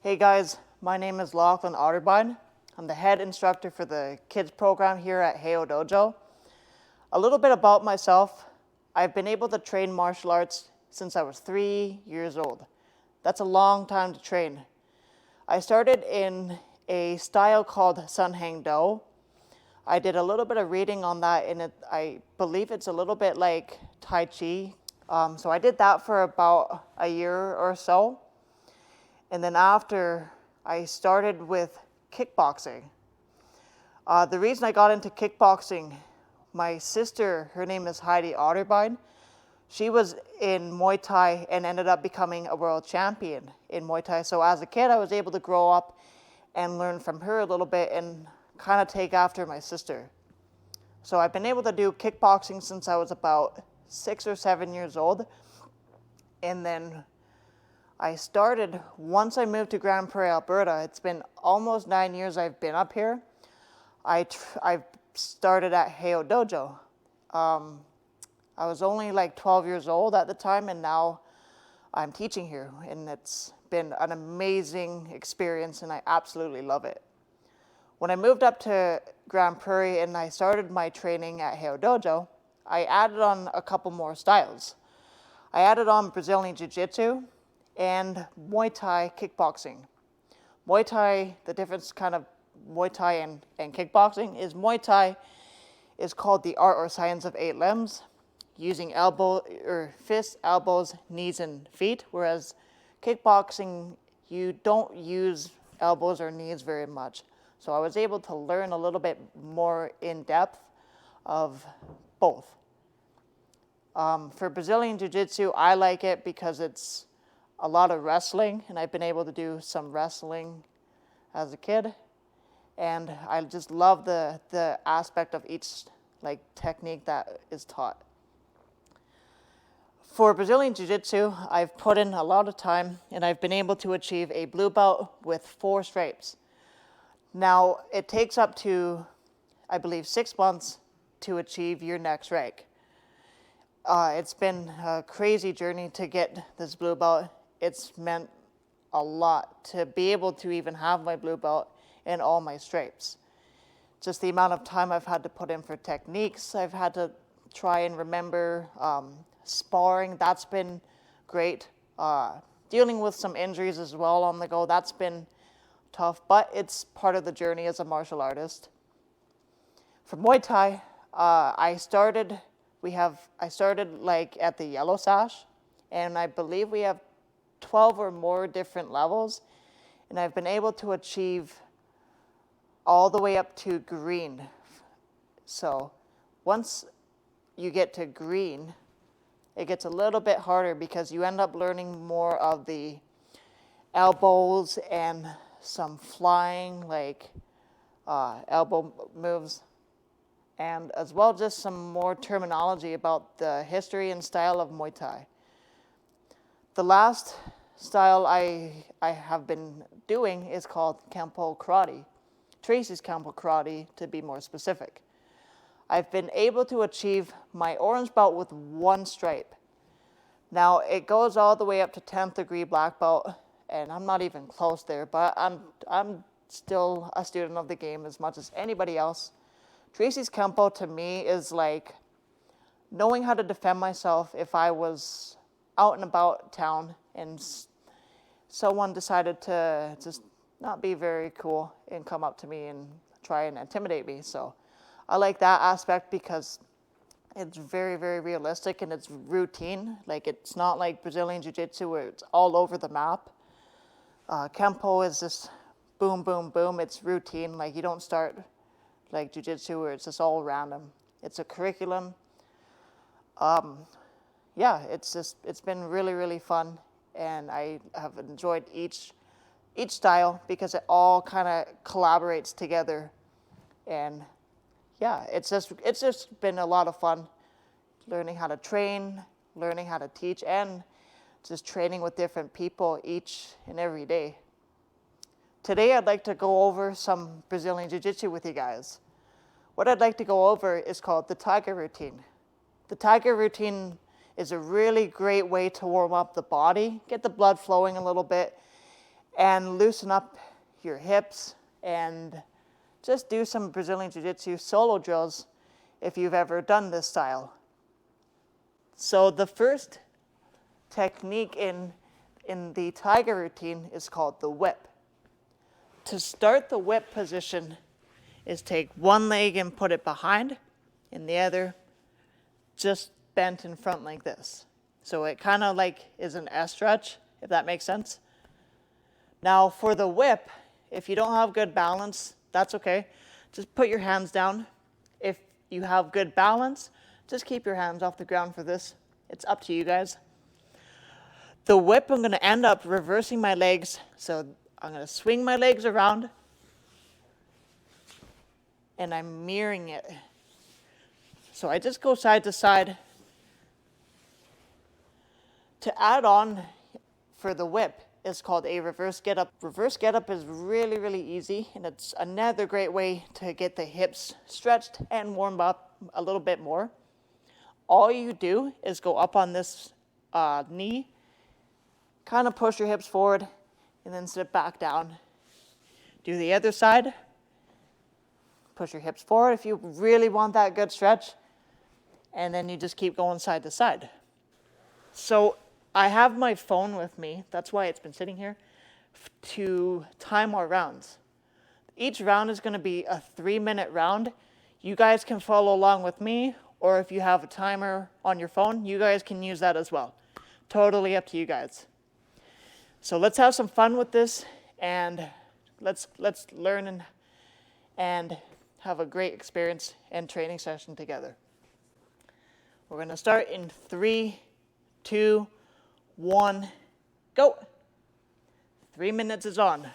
Hey guys, my name is Lachlan Otterbein. I'm the head instructor for the kids program here at Heiho Dojo. A little bit about myself. I've been able to train martial arts since I was 3 years old. That's a long time to train. I started in a style called Sun Hang Do. I did a little bit of reading on that, and I believe it's a little bit like Tai Chi. So I did that for about a year or so. And then after, I started with kickboxing. The reason I got into kickboxing, my sister, her name is Heidi Otterbein. She was in Muay Thai and ended up becoming a world champion in Muay Thai. So as a kid, I was able to grow up and learn from her a little bit and kind of take after my sister. So I've been able to do kickboxing since I was about 6 or 7 years old. And then I started, once I moved to Grand Prairie, Alberta, it's been almost 9 years I've been up here. I started at Heiho Dojo. I was only like 12 years old at the time, and now I'm teaching here, and it's been an amazing experience, and I absolutely love it. When I moved up to Grand Prairie and I started my training at Heiho Dojo, I added on a couple more styles. I added on Brazilian Jiu-Jitsu and Muay Thai kickboxing. Muay Thai, the difference kind of Muay Thai and kickboxing is Muay Thai is called the art or science of 8 limbs, using fists, elbows, knees, and feet, whereas kickboxing, you don't use elbows or knees very much. So I was able to learn a little bit more in depth of both. For Brazilian Jiu-Jitsu, I like it because it's a lot of wrestling, and I've been able to do some wrestling as a kid. And I just love the aspect of each technique that is taught. For Brazilian Jiu-Jitsu, I've put in a lot of time, and I've been able to achieve a blue belt with 4 stripes. Now, it takes up to, I believe, 6 months to achieve your next rank. It's been a crazy journey to get this blue belt. It's meant a lot to be able to even have my blue belt and all my stripes. Just the amount of time I've had to put in for techniques, I've had to try and remember sparring, that's been great. Dealing with some injuries as well on the go, that's been tough, but it's part of the journey as a martial artist. For Muay Thai, I started at the yellow sash, and I believe we have 12 or more different levels, and I've been able to achieve all the way up to green. So once you get to green, it gets a little bit harder because you end up learning more of the elbows and some flying elbow moves, and as well just some more terminology about the history and style of Muay Thai. The last style I have been doing is called Kempo Karate. Tracy's Kempo Karate, to be more specific. I've been able to achieve my orange belt with 1 stripe. Now, it goes all the way up to 10th degree black belt, and I'm not even close there, but I'm still a student of the game as much as anybody else. Tracy's Kempo, to me, is like knowing how to defend myself if I was out and about town and someone decided to just not be very cool and come up to me and try and intimidate me. So I like that aspect because it's very, very realistic and it's routine. It's not like Brazilian Jiu-Jitsu where it's all over the map. Kempo is just boom, boom, boom. It's routine. You don't start like Jiu-Jitsu where it's just all random. It's a curriculum. It's been really, really fun, and I have enjoyed each style because it all kind of collaborates together, and it's just been a lot of fun learning how to train, learning how to teach, and just training with different people each and every day. Today I'd like to go over some Brazilian Jiu-Jitsu with you guys. What I'd like to go over is called the Tiger Routine. The Tiger Routine is a really great way to warm up the body, get the blood flowing a little bit, and loosen up your hips and just do some Brazilian Jiu-Jitsu solo drills if you've ever done this style. So the first technique in the tiger routine is called the whip. To start the whip position is take one leg and put it behind, and the other just bent in front like this. So it kind of like is an S stretch, if that makes sense. Now for the whip, if you don't have good balance, that's okay. Just put your hands down. If you have good balance, just keep your hands off the ground for this. It's up to you guys. The whip, I'm going to end up reversing my legs. So I'm going to swing my legs around, and I'm mirroring it. So I just go side to side. To add on for the whip is called a reverse get up. Reverse get up is really, really easy, and it's another great way to get the hips stretched and warmed up a little bit more. All you do is go up on this knee, kind of push your hips forward, and then sit back down. Do the other side. Push your hips forward if you really want that good stretch, and then you just keep going side to side. So I have my phone with me, that's why it's been sitting here, to time our rounds. Each round is going to be a 3-minute round. You guys can follow along with me, or if you have a timer on your phone, you guys can use that as well. Totally up to you guys. So let's have some fun with this, and let's learn and have a great experience and training session together. We're going to start in 3, 2, 1, go. 3 minutes is on.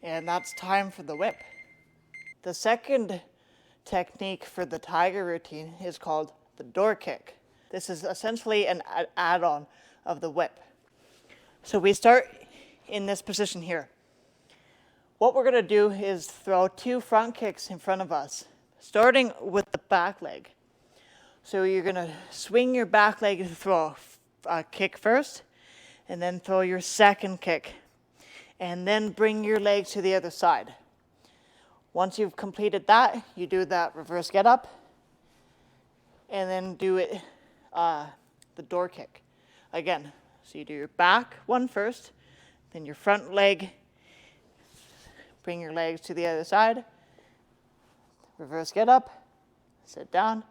And that's time for the whip. The second technique for the tiger routine is called the Doorkick. This is essentially an add-on of the whip. So we start in this position here. What we're going to do is throw 2 front kicks in front of us, starting with the back leg. So you're going to swing your back leg to throw a kick first, and then throw your second kick, and then bring your legs to the other side. Once you've completed that, you do that reverse get up, and then do it the door kick again. So you do your back one first, then your front leg, bring your legs to the other side, reverse get up, sit down,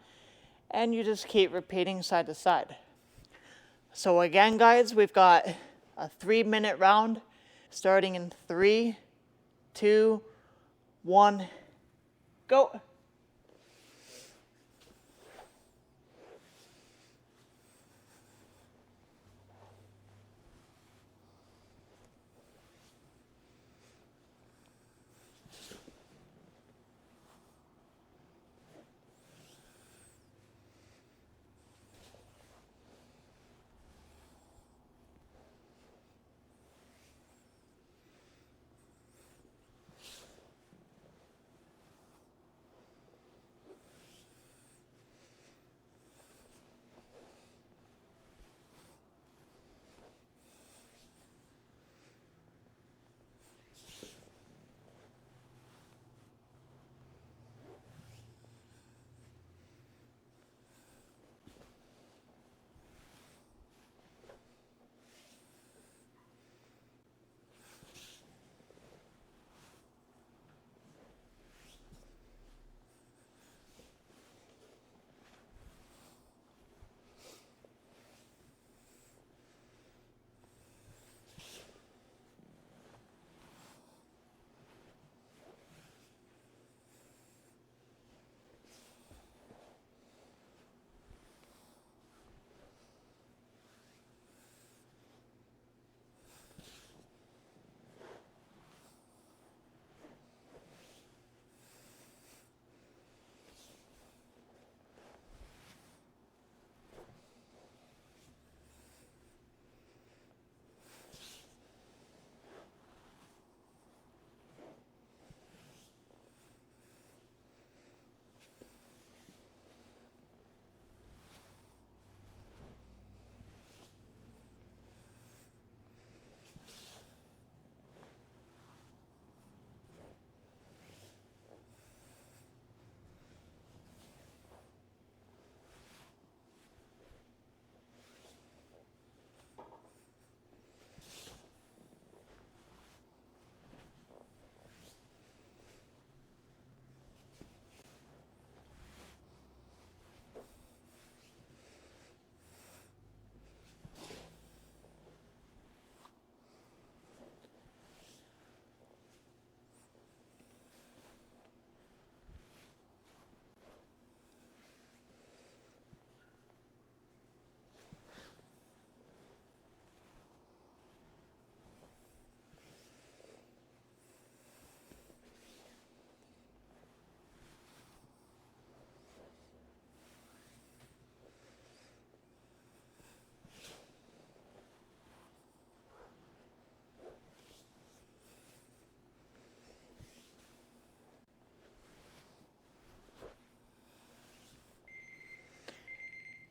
and you just keep repeating side to side. So again, guys, we've got a 3-minute round starting in 3, 2, 1, go.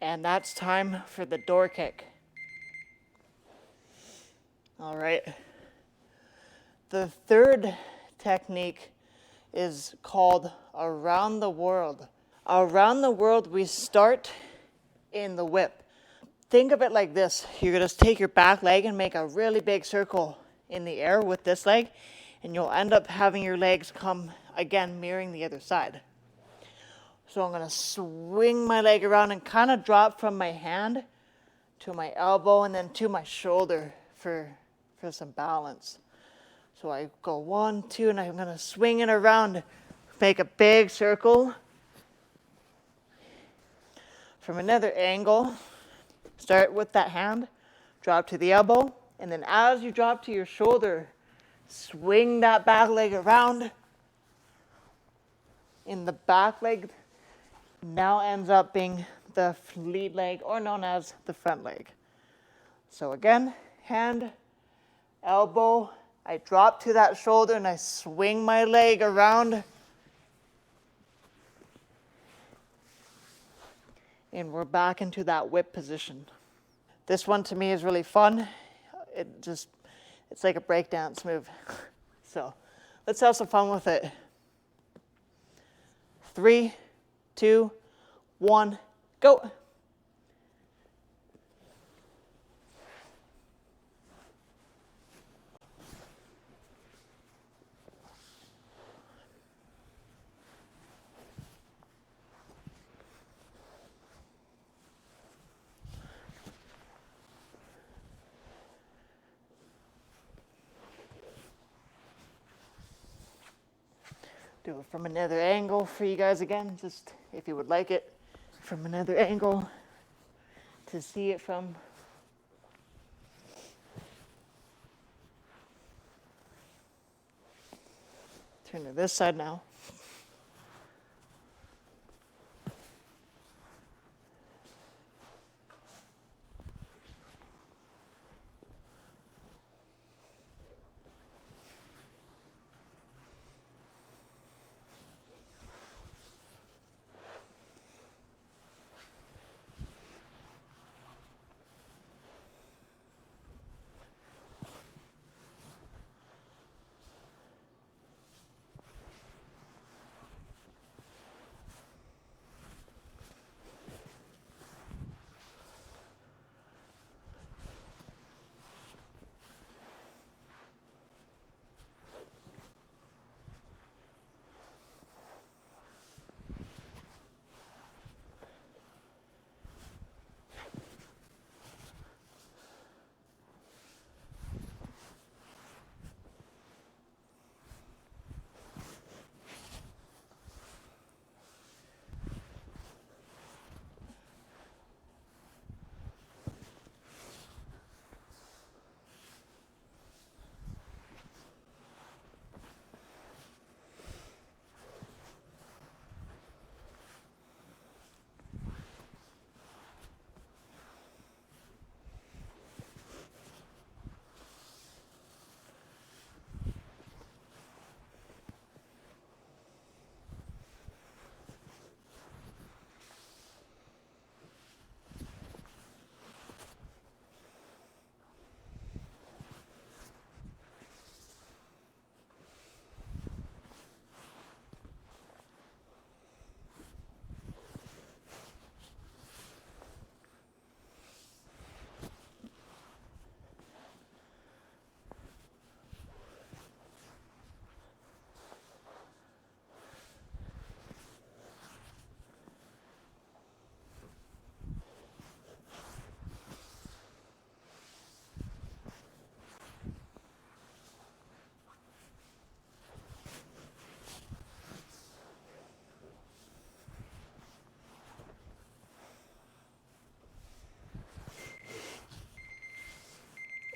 And that's time for the door kick. All right. The third technique is called around the world. Around the world, we start in the whip. Think of it like this. You're going to take your back leg and make a really big circle in the air with this leg, and you'll end up having your legs come again mirroring the other side. So I'm going to swing my leg around and kind of drop from my hand to my elbow and then to my shoulder for some balance. So I go 1, 2, and I'm going to swing it around, make a big circle. From another angle, start with that hand, drop to the elbow, and then as you drop to your shoulder, Swing that back leg around. And the back leg now ends up being the lead leg, or known as the front leg. So again, hand, elbow, I drop to that shoulder and I swing my leg around. And we're back into that whip position. This one to me is really fun. It's like a breakdance move. So let's have some fun with it. 3, 2, 1, go. Do it from another angle for you guys again, just if you would like it, from another angle to see it from. Turn to this side now.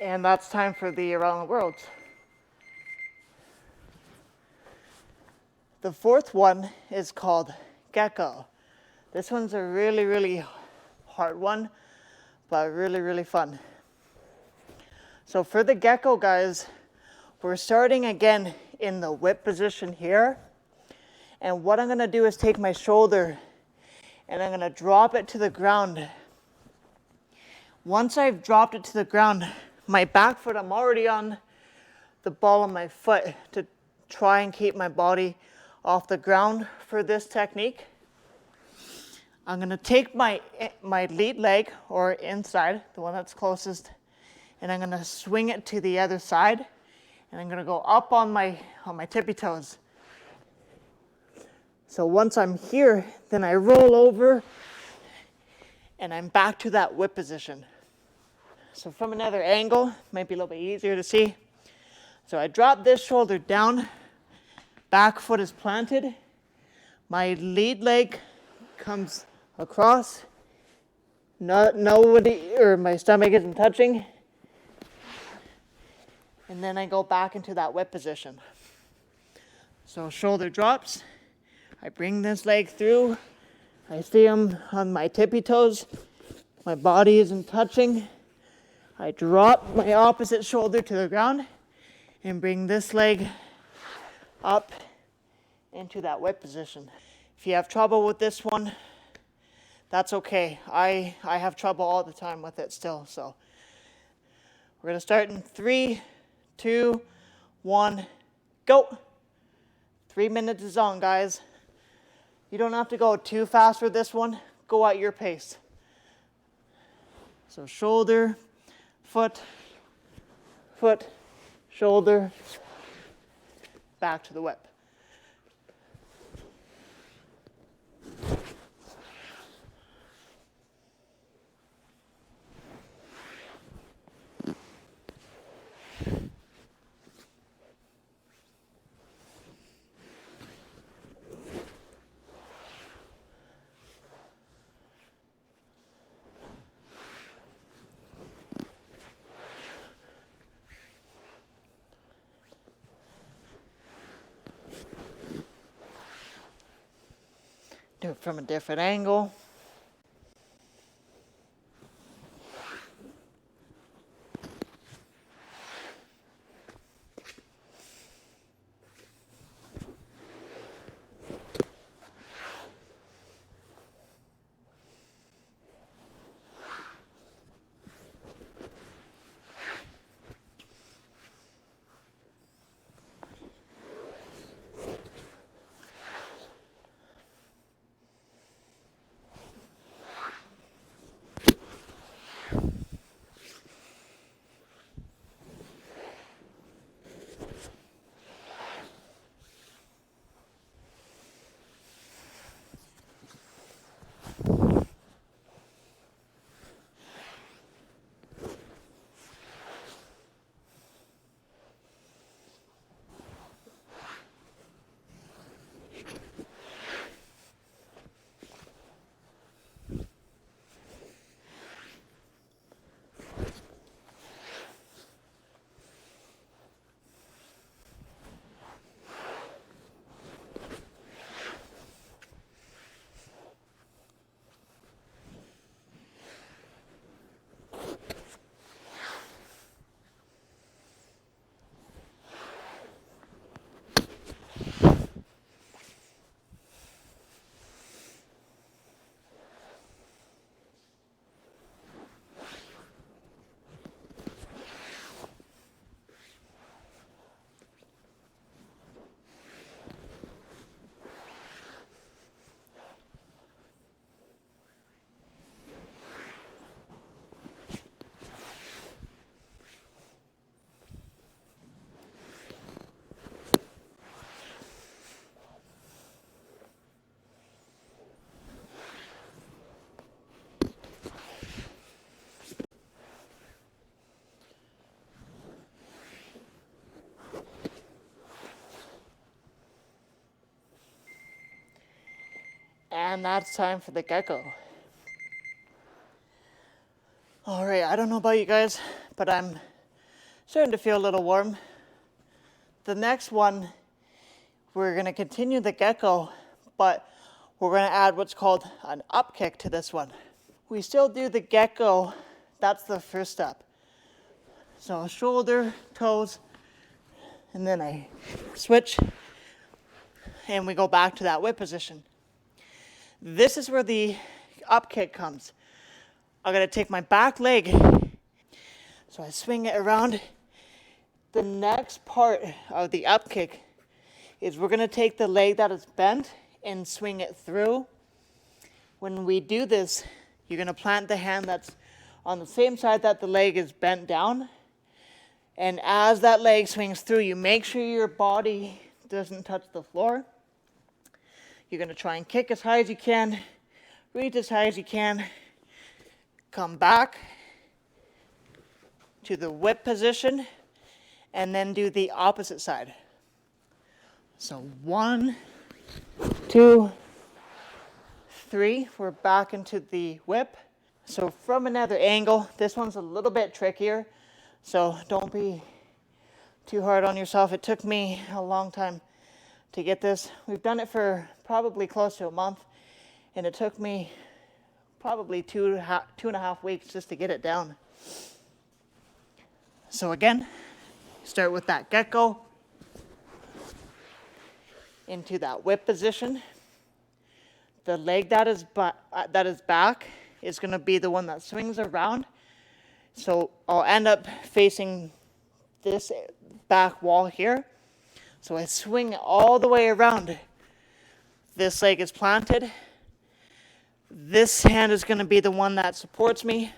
And that's time for the around the world. The fourth one is called Gecko. This one's a really, really hard one, but really, really fun. So for the Gecko, guys, we're starting again in the whip position here. And what I'm gonna do is take my shoulder and I'm gonna drop it to the ground. Once I've dropped it to the ground, my back foot, I'm already on the ball of my foot to try and keep my body off the ground for this technique. I'm gonna take my lead leg, or inside, the one that's closest, and I'm gonna swing it to the other side, and I'm gonna go up on my tippy toes. So once I'm here, then I roll over, and I'm back to that whip position. So from another angle, might be a little bit easier to see. So I drop this shoulder down, back foot is planted, my lead leg comes across, nobody, or my stomach isn't touching. And then I go back into that whip position. So shoulder drops. I bring this leg through. I stay on my tippy toes. My body isn't touching. I drop my opposite shoulder to the ground and bring this leg up into that whip position. If you have trouble with this one, that's okay. I have trouble all the time with it still. So we're going to start in 3, 2, 1, go. 3 minutes is on, guys. You don't have to go too fast for this one. Go at your pace. So shoulder, foot, foot, shoulder, back to the whip. Do it from a different angle. And that's time for the gecko. All right, I don't know about you guys, but I'm starting to feel a little warm. The next one, we're gonna continue the gecko, but we're gonna add what's called an upkick to this one. We still do the gecko, that's the first step. So shoulder, toes, and then I switch, and we go back to that whip position. This is where the upkick comes. I'm gonna take my back leg, so I swing it around. The next part of the upkick is we're gonna take the leg that is bent and swing it through. When we do this, you're gonna plant the hand that's on the same side that the leg is bent down. And as that leg swings through, you make sure your body doesn't touch the floor. You're gonna try and kick as high as you can, reach as high as you can, come back to the whip position, and then do the opposite side. So 1, 2, 3, we're back into the whip. So from another angle, this one's a little bit trickier, so don't be too hard on yourself. It took me a long time to get this. We've done it for probably close to a month, and it took me probably 2.5 weeks just to get it down. So again, start with that Gecko into that whip position. The leg that is back is going to be the one that swings around. So I'll end up facing this back wall here. So I swing all the way around. This leg is planted. This hand is going to be the one that supports me.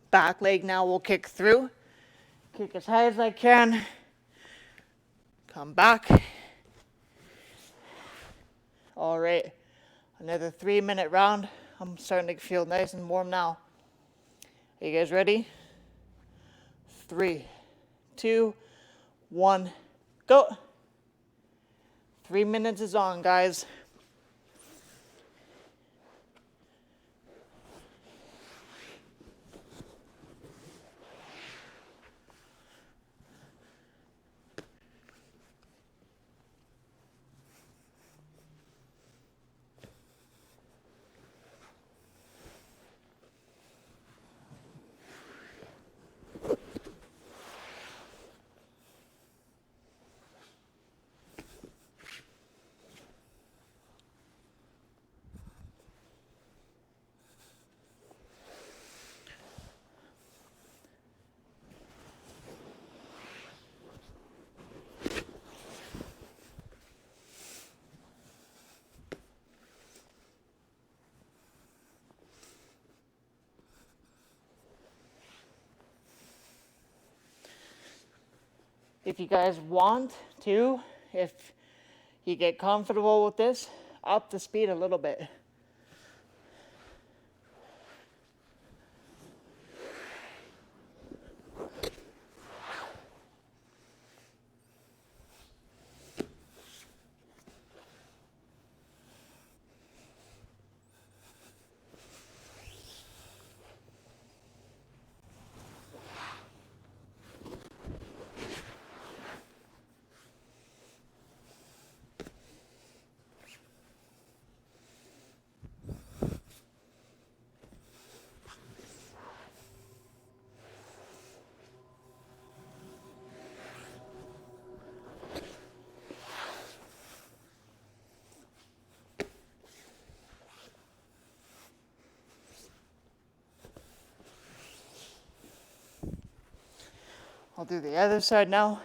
Back leg now will kick through. Kick as high as I can. Come back. All right, another 3-minute round. I'm starting to feel nice and warm now. Are you guys ready? 3, 2, 1, go. 3 minutes is on, guys. If you guys want to, if you get comfortable with this, up the speed a little bit. I'll do the other side now.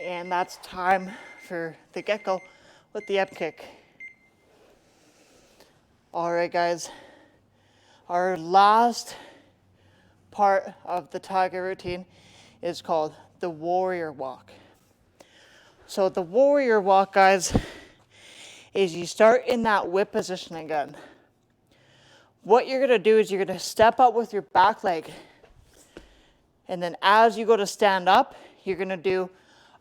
And that's time for the Gecko with the Upkick. All right, guys. Our last part of the tiger routine is called the warrior walk. So the warrior walk, guys, is you start in that whip position again. What you're going to do is you're going to step up with your back leg. And then as you go to stand up, you're going to do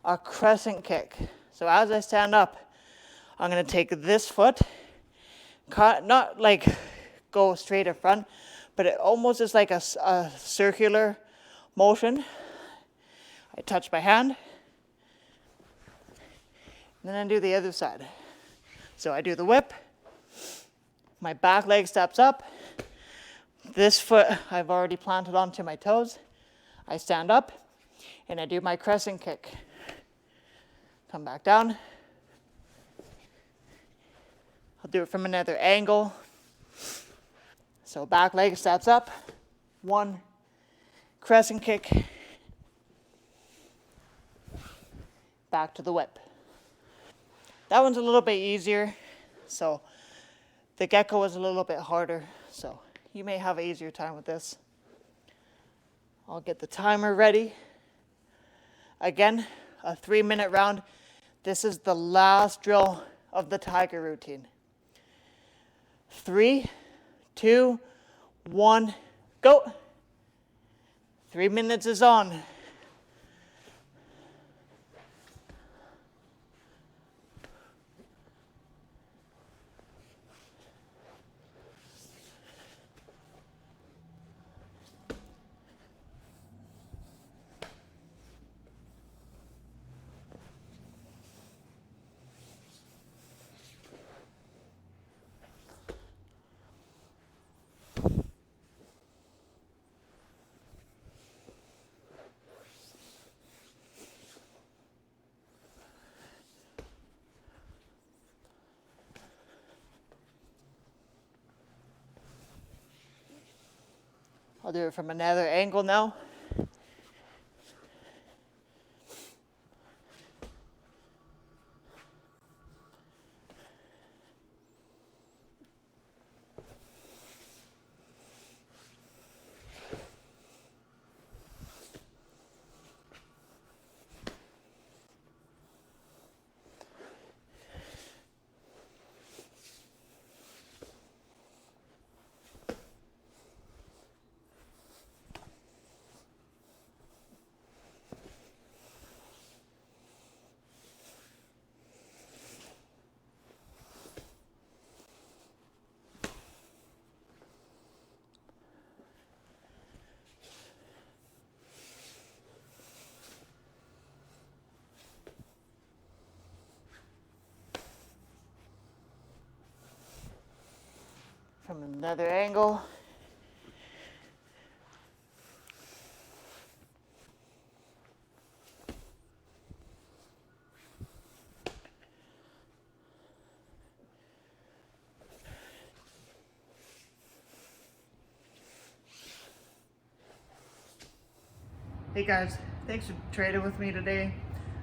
a crescent kick. So as I stand up, I'm going to take this foot, not like go straight in front, but it almost is like a circular motion. I touch my hand, and then I do the other side. So I do the whip, my back leg steps up, This foot I've already planted onto my toes. I stand up and I do my crescent kick. Come back down. I'll do it from another angle. So back leg steps up. 1, crescent kick. Back to the whip. That one's a little bit easier. So the Gecko is a little bit harder. So you may have an easier time with this. I'll get the timer ready. Again, a 3-minute round. This is the last drill of the tiger routine. 3, 2, 1, go. 3 minutes is on. I'll do it from another angle now. From another angle. Hey guys, thanks for trading with me today.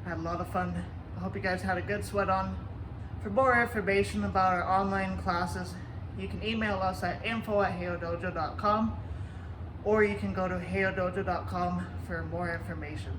I had a lot of fun. I hope you guys had a good sweat on. For more information about our online classes, you can email us at info@heihodojo.com, or you can go to heihodojo.com for more information.